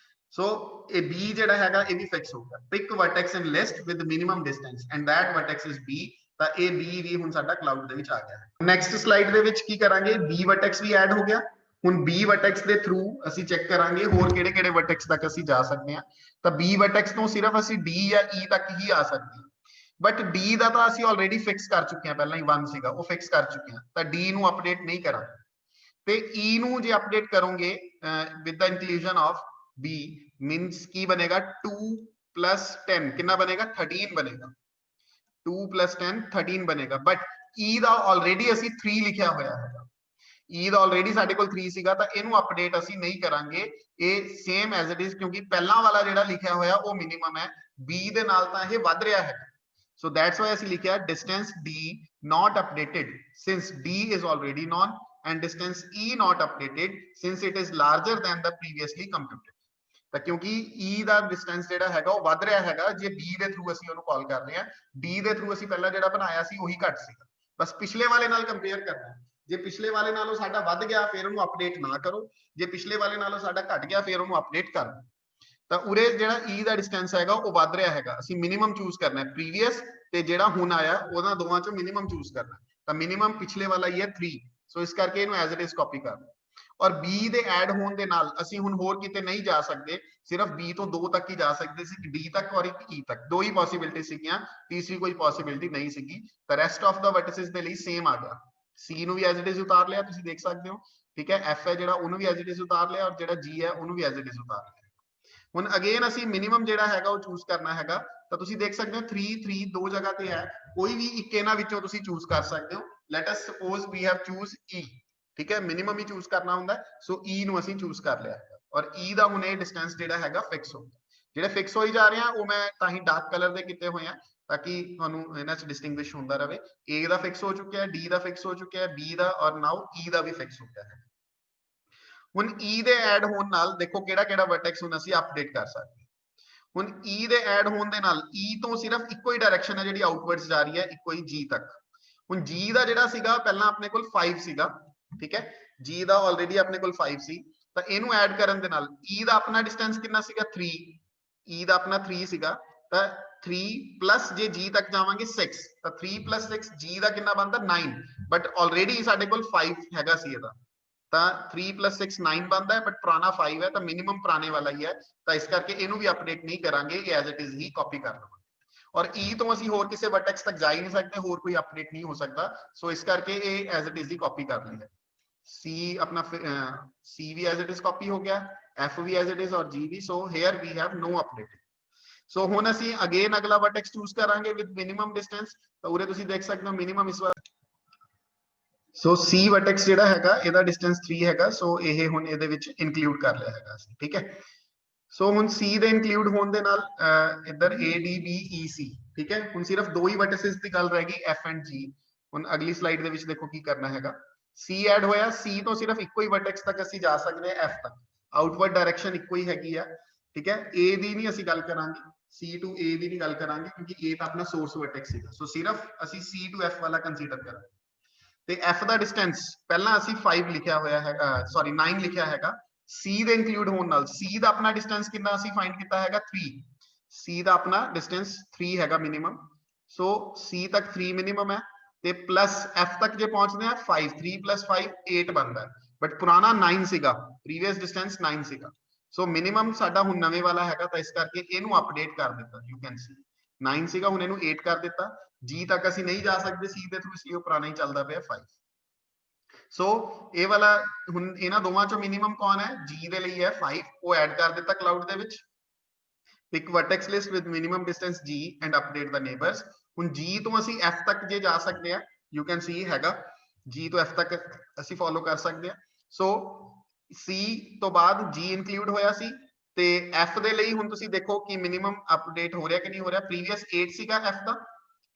ਸੋ ਇਹ B ਜਿਹੜਾ ਹੈਗਾ ਇਹ ਵੀ ਫਿਕਸ ਹੋਊਗਾ pick vertex in list with minimum distance and that vertex is B ਤਾਂ ਇਹ B ਵੀ ਹੁਣ ਸਾਡਾ ਕਲਾਊਡ ਦੇ ਵਿੱਚ ਆ ਗਿਆ ਹੈ ਨੈਕਸਟ ਸਲਾਈਡ ਦੇ ਵਿੱਚ ਕੀ ਕਰਾਂਗੇ B ਵਰਟੈਕਸ ਵੀ ਐਡ ਹੋ ਗਿਆ ਹੁਣ B ਵਰਟੈਕਸ ਦੇ ਥਰੂ ਅਸੀਂ ਚੈੱਕ ਕਰਾਂਗੇ ਹੋਰ ਕਿਹੜੇ-ਕਿਹੜੇ ਵਰਟੈਕਸ ਤੱਕ ਅਸੀਂ ਜਾ ਸਕਦੇ ਹਾਂ ਤਾਂ B ਵਰਟੈਕਸ ਤੋਂ ਸਿਰਫ ਅਸੀਂ D ਜਾਂ E ਤੱਕ ਹੀ ਆ ਸਕਦੇ ਹਾਂ ਬਟ D ਦਾ ਤਾਂ ਅਸੀਂ ਆਲਰੇਡੀ ਫਿਕਸ ਕਰ ਚੁੱਕੇ ਹਾਂ ਪਹਿਲਾਂ ਹੀ 1 ਸੀਗਾ ਉਹ ਫਿਕਸ ਕਰ ਚੁੱਕੇ ਹਾਂ ਤਾਂ D ਨੂੰ ਅਪਡੇਟ ਨਹੀਂ ਕਰਾਂਗੇ ਤੇ E ਨੂੰ ਜੇ ਅਪਡੇਟ ਕਰੋਗੇ with the inclusion of B means ਕੀ ਬਣੇਗਾ 2 plus 10 ਕਿੰਨਾ ਬਣੇਗਾ 13 ਬਣੇਗਾ 2 plus 10 13 ਬਣੇਗਾ ਬਟ E ਦਾ ਆਲਰੇਡੀ ਅਸੀਂ 3 ਲਿਖਿਆ ਹੋਇਆ ਹੈ E ਦਾ ਆਲਰੇਡੀ ਸਾਡੇ ਕੋਲ 3 ਸੀਗਾ ਤਾਂ ਇਹਨੂੰ ਅਪਡੇਟ ਅਸੀਂ ਨਹੀਂ ਕਰਾਂਗੇ ਇਹ ਸੇਮ ਐਜ਼ ਇਟ ਇਜ਼ ਕਿਉਂਕਿ ਪਹਿਲਾਂ ਵਾਲਾ ਜਿਹੜਾ ਲਿਖਿਆ ਹੋਇਆ ਉਹ ਮਿਨੀਮਮ ਹੈ B ਦੇ ਨਾਲ ਤਾਂ ਇਹ ਵੱਧ ਰਿਹਾ ਹੈ ਸੋ ਦੈਟਸ ਵਾਈ ਅਸੀਂ ਲਿਖਿਆ distance D not updated since D is already known and distance E not updated since it is larger than the previously computed ਤਾਂ ਕਿਉਂਕਿ E ਦਾ ਡਿਸਟੈਂਸ ਜਿਹੜਾ ਹੈਗਾ ਉਹ ਵੱਧ ਰਿਹਾ ਹੈਗਾ ਜੇ B ਦੇ ਥਰੂ ਅਸੀਂ ਉਹਨੂੰ ਕਾਲ ਕਰ ਰਹੇ ਹਾਂ D ਦੇ ਥਰੂ ਅਸੀਂ ਪਹਿਲਾਂ ਜਿਹੜਾ ਬਣਾਇਆ ਸੀ ਉਹੀ ਘੱਟ ਸੀਗਾ ਬਸ ਪਿਛਲੇ ਵਾਲੇ ਨਾਲ ਕੰਪੇਅਰ ਕਰਨਾ ਹੈ ਜੇ ਪਿਛਲੇ ਵਾਲੇ ਨਾਲੋਂ ਸਾਡਾ ਵੱਧ ਗਿਆ ਫਿਰ ਉਹਨੂੰ ਅਪਡੇਟ ਨਾ ਕਰੋ ਜੇ ਪਿਛਲੇ ਵਾਲੇ ਨਾਲੋਂ ਸਾਡਾ ਘਟ ਗਿਆ ਫਿਰ ਉਹਨੂੰ ਅਪਡੇਟ ਕਰ ਦਿਓ ਤਾਂ ਉਰੇ ਜਿਹੜਾ E ਦਾ ਡਿਸਟੈਂਸ ਹੈਗਾ ਉਹ ਵੱਧ ਰਿਹਾ ਹੈਗਾ ਅਸੀਂ ਮਿਨੀਮਮ ਚੂਜ਼ ਕਰਨਾ ਹੈ ਪ੍ਰੀਵੀਅਸ ਤੇ ਜਿਹੜਾ ਹੁਣ ਆਇਆ ਉਹਨਾਂ ਦੋਵਾਂ ਚੋਂ ਮਿਨੀਮਮ ਚੂਜ਼ ਕਰਨਾ ਤਾਂ ਮਿਨੀਮਮ ਪਿਛਲੇ ਵਾਲਾ ਹੀ ਹੈ 3 ਸੋ ਇਸ ਕਰਕੇ ਇਹਨੂੰ ਐਜ਼ ਇਟ ਇਜ਼ ਕਾਪੀ ਕਰ ਲਓ ਔਰ B ਦੇ ਐਡ ਹੋਣ ਦੇ ਨਾਲ ਅਸੀਂ ਹੁਣ ਹੋਰ ਕਿਤੇ ਨਹੀਂ ਜਾ ਸਕਦੇ ਸਿਰਫ B ਤੋਂ 2 ਤੱਕ ਹੀ ਜਾ ਸਕਦੇ ਸੀ D ਤੱਕ ਔਰ ਇੱਕ E ਤੱਕ ਦੋ ਹੀ ਪੋਸੀਬਿਲਿਟੀ ਸੀਗੀਆਂ ਤੀਸਰੀ ਕੋਈ ਪੋਸੀਬਿਲਿਟੀ ਨਹੀਂ ਸੀਗੀ ਤਾਂ ਰੈਸਟ ਆਫ ਦਾ ਵਰਟਿਸਿਸ ਦੇ ਲਈ ਸੇਮ ਆ ਗਿਆ C ਨੂੰ ਵੀ ਐਜ਼ ਇਟ ਇਜ਼ ਉਤਾਰ ਲਿਆ ਤੁਸੀਂ ਦੇਖ ਸਕਦੇ ਹੋ ਠੀਕ ਹੈ F ਹੈ ਜਿਹੜਾ ਉਹਨੂੰ ਵੀ ਐਜ਼ ਇਟ ਇਜ਼ ਉਤਾਰ ਲਿਆ ਔਰ ਜਿਹੜਾ G ਹੈ ਉਹਨੂੰ ਵੀ ਐਜ਼ ਇਟ ਇਜ਼ ਉਤਾਰ ਲਿਆ ਹੁਣ ਅਗੇਨ ਅਸੀਂ ਮਿਨੀਮਮ ਜਿਹੜਾ ਹੈਗਾ ਉਹ ਚੂਜ਼ ਕਰਨਾ ਹੈਗਾ ਤਾਂ ਤੁਸੀਂ ਦੇਖ ਸਕਦੇ ਹੋ 3 3 ਦੋ ਜਗ੍ਹਾ ਤੇ ਹੈ ਕੋਈ ਵੀ ਇੱਕ ਇਹਨਾਂ ਵਿੱਚੋਂ ਤੁਸੀਂ ਚੂਜ਼ ਕਰ ਸਕਦੇ ਹੋ let us suppose we have choose E ਠੀਕ ਹੈ ਮਿਨੀਮਮ ਹੀ ਚੂਜ਼ ਕਰਨਾ ਹੁੰਦਾ ਸੋ E ਨੂੰ ਅਸੀਂ ਚੂਜ਼ ਕਰ ਲਿਆ ਔਰ E ਦਾ ਹੁਣ ਇਹ ਡਿਸਟੈਂਸ ਜਿਹੜਾ ਹੈਗਾ ਫਿਕਸ ਹੋ ਗਿਆ ਜਿਹੜੇ ਫਿਕਸ ਹੋਈ ਜਾ ਰਹੇ ਆ ਉਹ ਮੈਂ ਤਾਂ ਹੀ ਡਾਰਕ ਕਲਰ ਦੇ ਕੀਤੇ ਹੋਏ ਆ ਤਾਂ ਕਿ ਤੁਹਾਨੂੰ ਇਹਨਾਂ ਚ ਡਿਸਟਿੰਗੁਇਸ਼ ਹੁੰਦਾ ਰਹੇ A ਦਾ ਫਿਕਸ ਹੋ ਚੁੱਕਿਆ ਹੈ D ਦਾ ਫਿਕਸ ਹੋ ਚੁੱਕਿਆ ਹੈ B ਦਾ ਔਰ ਨਾਓ E ਦਾ ਵੀ ਫਿਕਸ ਹੋ ਗਿਆ ਹੈ ਹੁਣ E ਦੇ ਐਡ ਹੋਣ ਨਾਲ ਦੇਖੋ ਕਿਹੜਾ ਕਿਹੜਾ ਵਰਟੈਕਸ ਹੁਣ ਅਸੀਂ ਅਪਡੇਟ ਕਰ ਸਕਦੇ ਹੁਣ E ਦੇ ਐਡ ਹੋਣ ਦੇ ਨਾਲ E ਤੋਂ ਸਿਰਫ ਇੱਕੋ ਹੀ ਡਾਇਰੈਕਸ਼ਨ ਹੈ ਜਿਹੜੀ ਆਊਟਵਰਡਸ ਜਾ ਰਹੀ ਹੈ ਇੱਕੋ ਹੀ G ਤੱਕ ਹੁਣ G ਦਾ ਜਿਹੜਾ ਸੀਗਾ ਪਹਿਲਾਂ ਆਪਣੇ ਕੋਲ 5 ਸੀਗਾ ਠੀਕ ਹੈ G ਦਾ ਆਲਰੇਡੀ ਆਪਣੇ ਕੋਲ 5 ਸੀ ਤਾਂ ਇਹਨੂੰ ਐਡ ਕਰਨ ਦੇ ਨਾਲ E ਦਾ ਆਪਣਾ ਡਿਸਟੈਂਸ ਕਿੰਨਾ ਸੀਗਾ 3 E ਦਾ ਆਪਣਾ 3 ਸੀਗਾ ਤਾਂ 3 plus ਜੇ G ਤੱਕ ਜਾਵਾਂਗੇ 6 ਤਾਂ 3 plus 6 G ਦਾ ਕਿੰਨਾ ਬਣਦਾ 9 ਬਟ ਆਲਰੇਡੀ ਸਾਡੇ ਕੋਲ 5 ਹੈਗਾ ਸੀ ਇਹਦਾ ਤਾਂ 3 plus 6 9 ਬਣਦਾ ਹੈ ਬਟ ਪੁਰਾਣਾ 5 ਹੈ ਤਾਂ ਮਿਨੀਮਮ ਪੁਰਾਣੇ ਵਾਲਾ ਹੀ ਹੈ ਤਾਂ ਇਸ ਕਰਕੇ ਇਹਨੂੰ ਵੀ ਅਪਡੇਟ ਨਹੀਂ ਕਰਾਂਗੇ ਇਹ as it is he copy ਕਰ ਲਵਾਂਗੇ ਔਰ E ਤੋਂ ਅਸੀਂ ਹੋਰ ਕਿਸੇ ਵਰਟੈਕਸ ਤੱਕ ਜਾ ਹੀ ਨਹੀਂ ਸਕਦੇ ਹੋਰ ਕੋਈ ਅਪਡੇਟ ਨਹੀਂ ਹੋ ਸਕਦਾ ਸੋ ਇਸ ਕਰਕੇ ਇਹ as it is he copy ਕਰ ਲਈ ਹੈ C अपना C भी as it is copy हो गया F भी as it is और G भी so here we have no update so ਹੁਣ ਅਸੀਂ again ਅਗਲਾ vertex choose ਕਰਾਂਗੇ with minimum distance ਤਾਂ ਉਰੇ ਤੁਸੀਂ ਦੇਖ ਸਕਦੇ ਹੋ minimum ਇਸ ਵਾਰ so C vertex ਜਿਹੜਾ ਹੈਗਾ ਇਹਦਾ distance 3 ਹੈਗਾ so ਇਹ ਹੁਣ ਇਹਦੇ ਵਿੱਚ include ਕਰ ਲਿਆ ਹੈਗਾ ਅਸੀਂ ਠੀਕ ਹੈ ਸੋ ਹੁਣ C ਦੇ ਇਨਕਲੂਡ ਹੋਣ ਦੇ ਨਾਲ ਇੱਧਰ A D B E C ਠੀਕ ਹੈ। ਹੁਣ ਸਿਰਫ ਦੋ ਹੀ ਵਰਟਿਸਿਸ ਦੀ ਗੱਲ ਰਹਿ ਗਈ F and G। ਹੁਣ ਅਗਲੀ ਸਲਾਈਡ ਦੇ ਵਿੱਚ ਦੇਖੋ ਕੀ ਕਰਨਾ ਹੈਗਾ। C ਐਡ ਹੋਇਆ, C ਤੋਂ ਸਿਰਫ ਇੱਕੋ ਹੀ ਵਰਟੈਕਸ ਤੱਕ ਅਸੀਂ ਜਾ ਸਕਦੇ ਹਾਂ F ਤੱਕ, ਆਊਟਵਰਡ ਡਾਇਰੈਕਸ਼ਨ ਇੱਕੋ ਹੀ ਹੈਗੀ ਆ ਠੀਕ ਹੈ। A ਦੀ ਨਹੀਂ ਅਸੀਂ ਗੱਲ ਕਰਾਂਗੇ, C to A ਦੀ ਨਹੀਂ ਗੱਲ ਕਰਾਂਗੇ ਕਿਉਂਕਿ A ਤਾਂ ਆਪਣਾ ਸੋਰਸ ਵਰਟੈਕਸ ਸੀਗਾ। ਸੋ ਸਿਰਫ ਅਸੀਂ C to F ਵਾਲਾ ਕੰਸੀਡਰ ਕਰਾਂਗੇ ਤੇ F ਦਾ ਡਿਸਟੈਂਸ ਪਹਿਲਾਂ ਅਸੀਂ 5 ਲਿਖਿਆ ਹੋਇਆ ਹੈਗਾ, ਸੌਰੀ 9 ਲਿਖਿਆ ਹੈਗਾ। C ਦੇ ਇਨਕਲੂਡ ਹੋਣ ਨਾਲ C ਦਾ ਆਪਣਾ ਡਿਸਟੈਂਸ ਕਿੰਨਾ ਅਸੀਂ ਫਾਈਂਡ ਕੀਤਾ ਹੈਗਾ 3। C ਦਾ ਆਪਣਾ ਡਿਸਟੈਂਸ 3 ਹੈਗਾ ਮਿਨੀਮਮ। ਸੋ C ਤੱਕ 3 ਮਿਨੀਮਮ ਹੈ ਤੇ ਪਲੱਸ F ਤੱਕ ਜੇ ਪਹੁੰਚਦੇ ਆ 5, 3 + 5 8 ਬਣਦਾ, ਬਟ ਪੁਰਾਣਾ 9 ਸੀਗਾ, ਪ੍ਰੀਵੀਅਸ ਡਿਸਟੈਂਸ 9 ਸੀਗਾ। ਸੋ ਮਿਨੀਮਮ ਸਾਡਾ ਹੁਣ ਨਵੇਂ ਵਾਲਾ ਹੈਗਾ ਤਾਂ ਇਸ ਕਰਕੇ ਇਹਨੂੰ ਅਪਡੇਟ ਕਰ ਦਿੱਤਾ। ਯੂ ਕੈਨ ਸੀ 9 ਸੀਗਾ, ਹੁਣ ਇਹਨੂੰ 8 ਕਰ ਦਿੱਤਾ। G ਤੱਕ ਅਸੀਂ ਨਹੀਂ ਜਾ ਸਕਦੇ C ਦੇ ਥਰੂ, ਇਸ ਲਈ ਉਹ ਪੁਰਾਣਾ ਹੀ ਚੱਲਦਾ ਪਿਆ 5। ਸੋ ਇਹ ਵਾਲਾ ਹੁਣ ਇਹਨਾਂ ਦੋਵਾਂ ਚੋਂ ਮਿਨੀਮਮ ਕੌਣ ਹੈ, G ਦੇ ਲਈ ਹੈ 5, ਉਹ ਐਡ ਕਰ ਦਿੱਤਾ ਕਲਾਉਡ ਦੇ ਵਿੱਚ। Pick vertex list with minimum distance G and update the neighbours. ਹੁਣ G ਤੋਂ ਅਸੀਂ F ਤੱਕ ਜੇ ਜਾ ਸਕਦੇ ਆ, ਯੂ ਕੈਨ ਸੀ ਹੈਗਾ G ਤੋਂ F ਤੱਕ ਅਸੀਂ ਫੋਲੋ ਕਰ ਸਕਦੇ ਆ। ਸੋ C ਤੋਂ ਬਾਅਦ G ਇਨਕਲੂਡ ਹੋਇਆ ਸੀ ਤੇ F ਦੇ ਲਈ ਹੁਣ ਤੁਸੀਂ ਦੇਖੋ ਕਿ ਮਿਨੀਮਮ ਅਪਡੇਟ ਹੋ ਰਿਹਾ ਕਿ ਨਹੀਂ ਹੋ ਰਿਹਾ। ਪ੍ਰੀਵੀਅਸ 8 ਸੀਗਾ F ਦਾ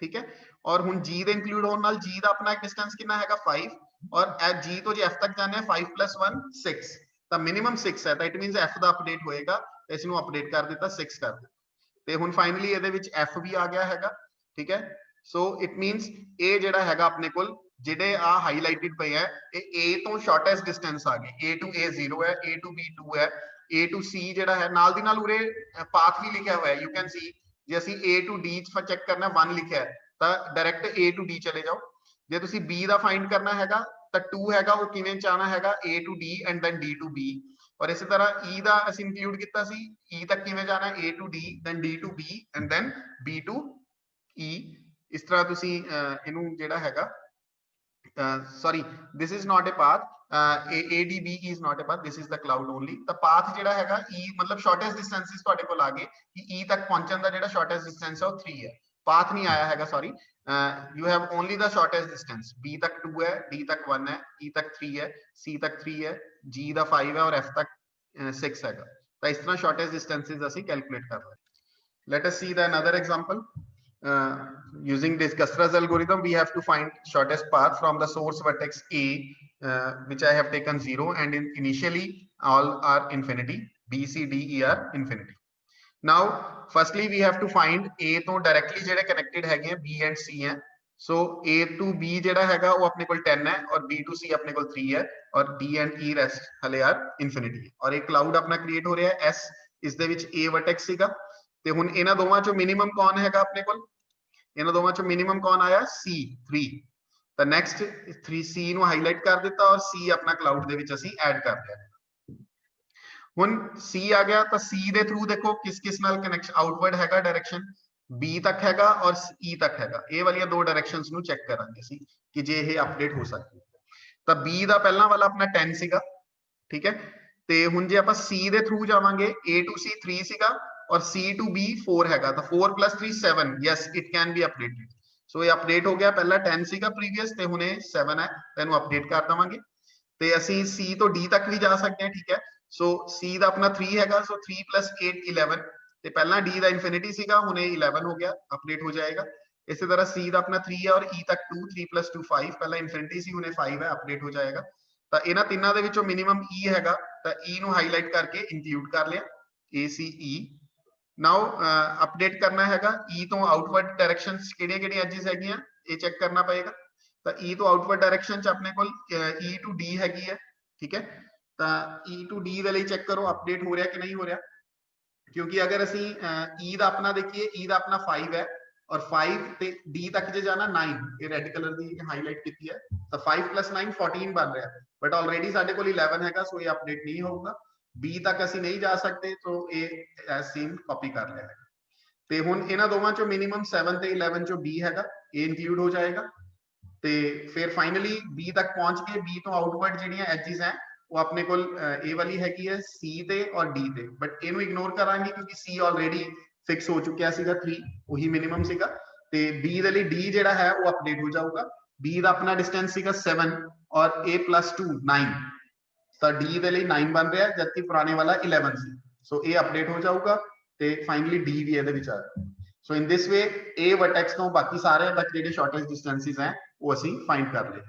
ਠੀਕ ਹੈ, ਔਰ ਹੁਣ G ਦੇ ਇਨਕਲੂਡ ਹੋਣ ਨਾਲ G ਦਾ ਆਪਣਾ ਡਿਸਟੈਂਸ ਕਿੰਨਾ ਹੈਗਾ 5, ਔਰ G ਤੋਂ ਜੇ F ਤੱਕ ਜਾਣਾ ਹੈ 5 + 1 6, ਤਾਂ ਮਿਨੀਮਮ 6 ਹੈ, ਤਾਂ it means F the update ਹੋਏਗਾ। ਇਸ ਨੂੰ ਅਪਡੇਟ ਕਰ ਦਿੱਤਾ 6 ਕਰ ਦਿੱਤਾ ਤੇ ਹੁਣ ਫਾਈਨਲੀ ਇਹਦੇ ਵਿੱਚ F ਵੀ ਆ ਗਿਆ ਹੈਗਾ ਠੀਕ ਹੈ। ਸੋ ਇਟ ਮੀਨਸ ਇਹ ਜਿਹੜਾ ਹੈਗਾ ਆਪਣੇ ਕੋਲ ਜਿਹੜੇ ਆ ਹਾਈਲਾਈਟਡ ਪਏ ਆ, ਇਹ A ਤੋਂ ਸ਼ਾਰਟੈਸਟ ਡਿਸਟੈਂਸ ਆ ਗਏ। A to A 0 ਹੈ, A to B 2 ਹੈ, A to C ਜਿਹੜਾ ਹੈ ਨਾਲ ਦੀ ਨਾਲ ਉਰੇ ਪਾਥ ਵੀ ਲਿਖਿਆ ਹੋਇਆ। ਯੂ ਕੈਨ ਸੀ ਜੇ ਅਸੀਂ A to D ਚੈੱਕ ਕਰਨਾ 1 ਲਿਖਿਆ ਹੈ ਤਾਂ ਡਾਇਰੈਕਟ A to D ਚਲੇ ਜਾਓ। ਜੇ ਤੁਸੀਂ B ਦਾ ਫਾਈਂਡ ਕਰਨਾ ਹੈਗਾ ਤਾਂ 2 ਹੈਗਾ, ਉਹ ਕਿਵੇਂ ਚਾਹਣਾ ਹੈਗਾ A to D and then D to B। ਔਰ ਇਸੇ ਤਰ੍ਹਾਂ E ਦਾ ਅਸੀਂ ਇਨਕਲੂਡ ਕੀਤਾ ਸੀ, E ਤੱਕ ਕਿਵੇਂ ਜਾਣਾ A to D then D to B and then B to E। ਇਸ ਤਰ੍ਹਾਂ ਤੁਸੀਂ ਇਹਨੂੰ ਜਿਹੜਾ ਹੈਗਾ sorry, this is not a path, ADB is not a path, this is the cloud only। ਤਾਂ path ਜਿਹੜਾ ਹੈਗਾ E ਮਤਲਬ shortest distances ਤੁਹਾਡੇ ਕੋਲ ਆ ਗਏ ਕਿ E ਤੱਕ ਪਹੁੰਚਣ ਦਾ ਜਿਹੜਾ shortest distance ਹੈ ਉਹ 3 ਹੈ। path ਨਹੀਂ ਆਇਆ ਹੈਗਾ sorry, you have only the shortest distance। B ਤੱਕ 2 ਹੈ, D ਤੱਕ 1 ਹੈ, E ਤੱਕ 3 ਹੈ, C ਤੱਕ 3 ਹੈ, G ਦਾ 5 ਹੈ ਔਰ F ਤੱਕ 6 ਹੈਗਾ। ਤਾਂ ਇਸ ਤਰ੍ਹਾਂ shortest distances ਅਸੀਂ ਕੈਲਕੂਲੇਟ ਕਰ ਰਹੇ। Let us see the another example। Using this Gastras algorithm, we have to find shortest path from the source vertex A, which I have taken 0 and initially all are infinity, B, C, D, E are infinity। Now firstly we have to find A to directly ਜਿਹੜੇ connected ਹੈਗੇ B and C ਹੈ। So A to B ਜਿਹੜਾ ਹੈਗਾ ਉਹ ਆਪਣੇ ਕੋਲ 10 ਹੈ ਔਰ B to C ਆਪਣੇ ਕੋਲ 3 ਹੈ ਔਰ D and E rest ਹਲੇ are infinity। ਔਰ ਇਹ ਕਲਾਉਡ ਆਪਣਾ ਕ੍ਰੀਏਟ ਹੋ ਰਿਹਾ ਹੈ S, ਇਸ ਦੇ ਵਿੱਚ A vertex ਸੀਗਾ ਤੇ ਹੁਣ ਇਹਨਾਂ ਦੋਵਾਂ ਚੋਂ ਮਿਨੀਮਮ ਕੌਣ ਹੈਗਾ ਆਪਣੇ ਕੋਲ, ਇਹਨਾਂ ਦੋਵਾਂ ਚੋਂ ਮਿਨੀਮਮ ਕੌਣ ਆਇਆ C 3। ਤਾਂ ਨੈਕਸਟ 3C ਨੂੰ ਹਾਈਲਾਈਟ ਕਰ ਦਿੱਤਾ ਔਰ C ਆਪਣਾ ਕਲਾਉਡ ਦੇ ਵਿੱਚ ਅਸੀਂ ਐਡ ਕਰ ਲਿਆ। ਹੁਣ C ਆ ਗਿਆ ਤਾਂ C ਦੇ ਥਰੂ ਦੇਖੋ ਕਿਸ ਕਿਸ ਨਾਲ ਕਨੈਕਸ਼ਨ ਆਊਟਵਰਡ ਹੈਗਾ ਡਾਇਰੈਕਸ਼ਨ B ਤੱਕ ਹੈਗਾ ਔਰ E ਤੱਕ ਹੈਗਾ। ਇਹ ਵਾਲੀਆਂ ਦੋ ਡਾਇਰੈਕਸ਼ਨਸ ਨੂੰ ਚੈੱਕ ਕਰਾਂਗੇ ਅਸੀਂ ਕਿ ਜੇ ਇਹ ਅਪਡੇਟ ਹੋ ਸਕਦੀ। ਤਾਂ B ਦਾ ਪਹਿਲਾਂ ਵਾਲਾ ਆਪਣਾ 10 ਸੀਗਾ ਠੀਕ ਹੈ, ਤੇ ਹੁਣ ਜੇ ਆਪਾਂ C ਦੇ ਥਰੂ ਜਾਵਾਂਗੇ A to C 3 ਸੀਗਾ ਔਰ C to B 4 ਹੈਗਾ, ਤਾਂ 4 + 3 7, yes it can be updated। ਸੋ ਇਹ ਅਪਡੇਟ ਹੋ ਗਿਆ, ਪਹਿਲਾਂ 10 ਸੀਗਾ ਪ੍ਰੀਵੀਅਸ ਤੇ ਹੁਣ ਇਹ 7 ਹੈ, ਤਾਂ ਇਹਨੂੰ ਅਪਡੇਟ ਕਰ ਦਵਾਂਗੇ। ਤੇ ਅਸੀਂ C ਤੋਂ D ਤੱਕ ਵੀ ਜਾ ਸਕਦੇ ਹਾਂ ਠੀਕ ਹੈ। ਸੋ C ਦਾ ਆਪਣਾ 3 ਹੈਗਾ, ਸੋ 3 + 8 11, ਤੇ ਪਹਿਲਾਂ D ਦਾ ਇਨਫਿਨਿਟੀ ਸੀਗਾ ਹੁਣ ਇਹ 11 ਹੋ ਗਿਆ, ਅਪਡੇਟ ਹੋ ਜਾਏਗਾ। ਇਸੇ ਤਰ੍ਹਾਂ C ਦਾ ਆਪਣਾ 3 ਹੈ ਔਰ E ਤੱਕ 2, 3 + 2 5, ਪਹਿਲਾਂ ਇਨਫਿਨਿਟੀ ਸੀ ਹੁਣ ਇਹ 5 ਹੈ, ਅਪਡੇਟ ਹੋ ਜਾਏਗਾ। ਤਾਂ ਇਹਨਾਂ ਤਿੰਨਾਂ ਦੇ ਵਿੱਚੋਂ ਮਿਨੀਮਮ E ਹੈਗਾ ਤਾਂ E ਨੂੰ ਹਾਈਲਾਈਟ ਕਰਕੇ ਇੰਕਲੂਡ ਕਰ ਲਿਆ ACE। ਨਾਓ ਅਪਡੇਟ ਕਰਨਾ ਹੈਗਾ E ਤੋਂ ਆਊਟਵਰਡ ਡਾਇਰੈਕਸ਼ਨਸ ਕਿਹੜੀਆਂ ਕਿਹੜੀਆਂ ਐਜਿਸ ਹੈਗੀਆਂ ਇਹ ਚੈੱਕ ਕਰਨਾ ਪਏਗਾ। ਤਾਂ E ਤੋਂ ਆਊਟਵਰਡ ਡਾਇਰੈਕਸ਼ਨ ਚ ਆਪਣੇ ਕੋਲ E to D ਹੈਗੀ ਹੈ ਠੀਕ ਹੈ। ਤਾਂ E to D ਦੇ ਲਈ ਚੈੱਕ ਕਰੋ ਅਪਡੇਟ ਹੋ ਰਿਹਾ ਕਿ ਨਹੀਂ ਹੋ ਰਿਹਾ, ਕਿਉਂਕਿ ਅਗਰ ਅਸੀਂ E ਦਾ ਆਪਣਾ ਦੇਖੀਏ E ਦਾ ਆਪਣਾ 5 ਹੈ ਔਰ 5 ਤੇ D ਤੱਕ ਜੇ ਜਾਣਾ 9, ਇਹ ਰੈੱਡ ਕਲਰ ਦੀ ਹਾਈਲਾਈਟ ਕੀਤੀ ਹੈ, ਤਾਂ 5 + 9 14 ਬਣ ਰਿਹਾ, ਬਟ ਆਲਰੇਡੀ ਸਾਡੇ ਕੋਲ 11 ਹੈਗਾ ਸੋ ਇਹ ਅਪਡੇਟ ਨਹੀਂ ਹੋਊਗਾ। B ਤੱਕ ਅਸੀਂ ਨਹੀਂ ਜਾ ਸਕਦੇ ਸੋ ਇਹ ਸੇਮ ਕਾਪੀ ਕਰ ਲਿਆ ਹੈ। ਤੇ ਹੁਣ ਇਹਨਾਂ ਦੋਵਾਂ ਚੋਂ ਮਿਨੀਮਮ 7 ਤੇ 11 ਚੋਂ B ਹੈਗਾ, ਇਹ ਇਨਕਲੂਡ ਹੋ ਜਾਏਗਾ। ਤੇ ਫਿਰ ਫਾਈਨਲੀ B ਤੱਕ ਪਹੁੰਚ ਕੇ B ਤੋਂ ਆਊਟਵਰਡ ਜਿਹੜੀਆਂ ਐਜਿਸ ਹੈ ਉਹ ਆਪਣੇ ਕੋਲ ਇਹ ਵਾਲੀ ਹੈਗੀ ਹੈ C ਤੇ ਔਰ D ਤੇ, ਬਟ ਇਹਨੂੰ ਇਗਨੋਰ ਕਰਾਂਗੇ ਕਿਉਂਕਿ C ਆਲਰੇਡੀ ਫਿਕਸ ਹੋ ਚੁੱਕਿਆ ਸੀਗਾ 3, ਉਹੀ ਮਿਨੀਮਮ ਸੀਗਾ। ਤੇ B ਦੇ ਲਈ D ਜਿਹੜਾ ਹੈ ਉਹ ਅਪਡੇਟ ਹੋ ਜਾਊਗਾ। B ਦਾ ਆਪਣਾ ਡਿਸਟੈਂਸ ਸੀਗਾ 7 ਔਰ A + 2 9, ਤਾਂ D ਦੇ ਲਈ 9 ਬਣ ਰਿਹਾ ਜਦਕਿ ਪੁਰਾਣੇ ਵਾਲਾ 11 ਸੀ। ਸੋ ਇਹ ਅਪਡੇਟ ਹੋ ਜਾਊਗਾ ਤੇ ਫਾਈਨਲੀ ਡੀ ਵੀ ਇਹਦੇ ਵਿੱਚ ਆ ਜਾਊਗਾ। ਸੋ ਇਨ ਦਿਸ ਵੇ A ਵਰਟੈਕਸ ਤੋਂ ਬਾਕੀ ਸਾਰਿਆਂ ਤੱਕ ਜਿਹੜੇ ਸ਼ਾਰਟੇਸਟ ਡਿਸਟੈਂਸਿਸ ਹੈ ਉਹ ਅਸੀਂ ਫਾਈਂਡ ਕਰ ਲਏ।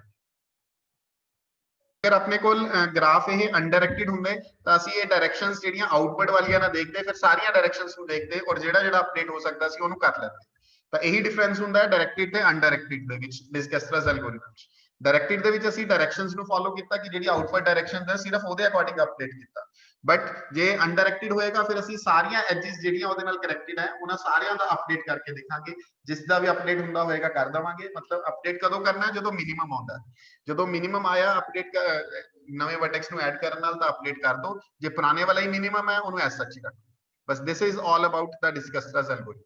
ਅਗਰ ਆਪਣੇ ਕੋਲ ਗ੍ਰਾਫ ਇਹ ਅਨਡਾਇਰੈਕਟਿਡ ਹੁੰਦੇ ਤਾਂ ਅਸੀਂ ਇਹ ਡਾਇਰੈਕਸ਼ਨਸ ਜਿਹੜੀਆਂ ਆਊਟਵਰਡ ਵਾਲੀਆਂ ਨਾ ਦੇਖਦੇ, ਫਿਰ ਸਾਰੀਆਂ ਡਾਇਰੈਕਸ਼ਨਸ ਨੂੰ ਦੇਖਦੇ ਔਰ ਜਿਹੜਾ ਜਿਹੜਾ ਅਪਡੇਟ ਹੋ ਸਕਦਾ ਸੀ ਉਹਨੂੰ ਕਰ ਲੈਂਦੇ। ਤਾਂ ਇਹੀ ਡਿਫਰੈਂਸ ਹੁੰਦਾ ਹੈ ਡਾਇਰੈਕਟਿਡ ਤੇ ਅਨਡਾਇਰੈਕਟਿਡ ਦੇ ਵਿੱਚ ਡਿਸਕਸਟਰਸ ਐਲਗੋਰਿਥਮ ਚ। ਡਾਇਰੈਕਟਿਡ ਦੇ ਵਿੱਚ ਅਸੀਂ ਡਾਇਰੈਕਸ਼ਨਸ ਨੂੰ ਫੋਲੋ ਕੀਤਾ ਕਿ ਜਿਹੜੀ ਆਊਟਵਰਡ ਡਾਇਰੈਕਸ਼ਨਸ ਹੈ ਸਿਰਫ ਉਹਦੇ ਅਕੋਰਡਿੰਗ ਅਪਡੇਟ ਕੀਤਾ। ਬਟ ਜੇ ਅਨਡਾਇਰੈਕਟਿਡ ਹੋਏਗਾ ਫਿਰ ਅਸੀਂ ਸਾਰੀਆਂ ਐਜਿਸ ਜਿਹੜੀਆਂ ਉਹਦੇ ਨਾਲ ਕਨੈਕਟਡ ਹੈ ਉਹਨਾਂ ਸਾਰਿਆਂ ਦਾ ਅਪਡੇਟ ਕਰਕੇ ਦੇਖਾਂਗੇ। ਜਿਸ ਦਾ ਵੀ ਅਪਡੇਟ ਹੁੰਦਾ ਹੋਏਗਾ ਕਰ ਦੇਵਾਂਗੇ। ਮਤਲਬ ਅਪਡੇਟ ਕਦੋਂ ਕਰਨਾ, ਜਦੋਂ ਮਿਨੀਮਮ ਆਉਂਦਾ। ਜਦੋਂ ਮਿਨੀਮਮ ਆਇਆ ਅਪਡੇਟ ਨਵੇਂ ਵਰਟੈਕਸ ਨੂੰ ਐਡ ਕਰਨ ਨਾਲ ਤਾਂ ਅਪਡੇਟ ਕਰ ਦੋ, ਜੇ ਪੁਰਾਣੇ ਵਾਲਾ ਹੀ ਮਿਨੀਮਮ ਹੈ ਉਹਨੂੰ ਐਸ ਸੱਚ ਹੀ ਰੱਖੋ। ਬਸ this is all about the Dijkstra's algorithm.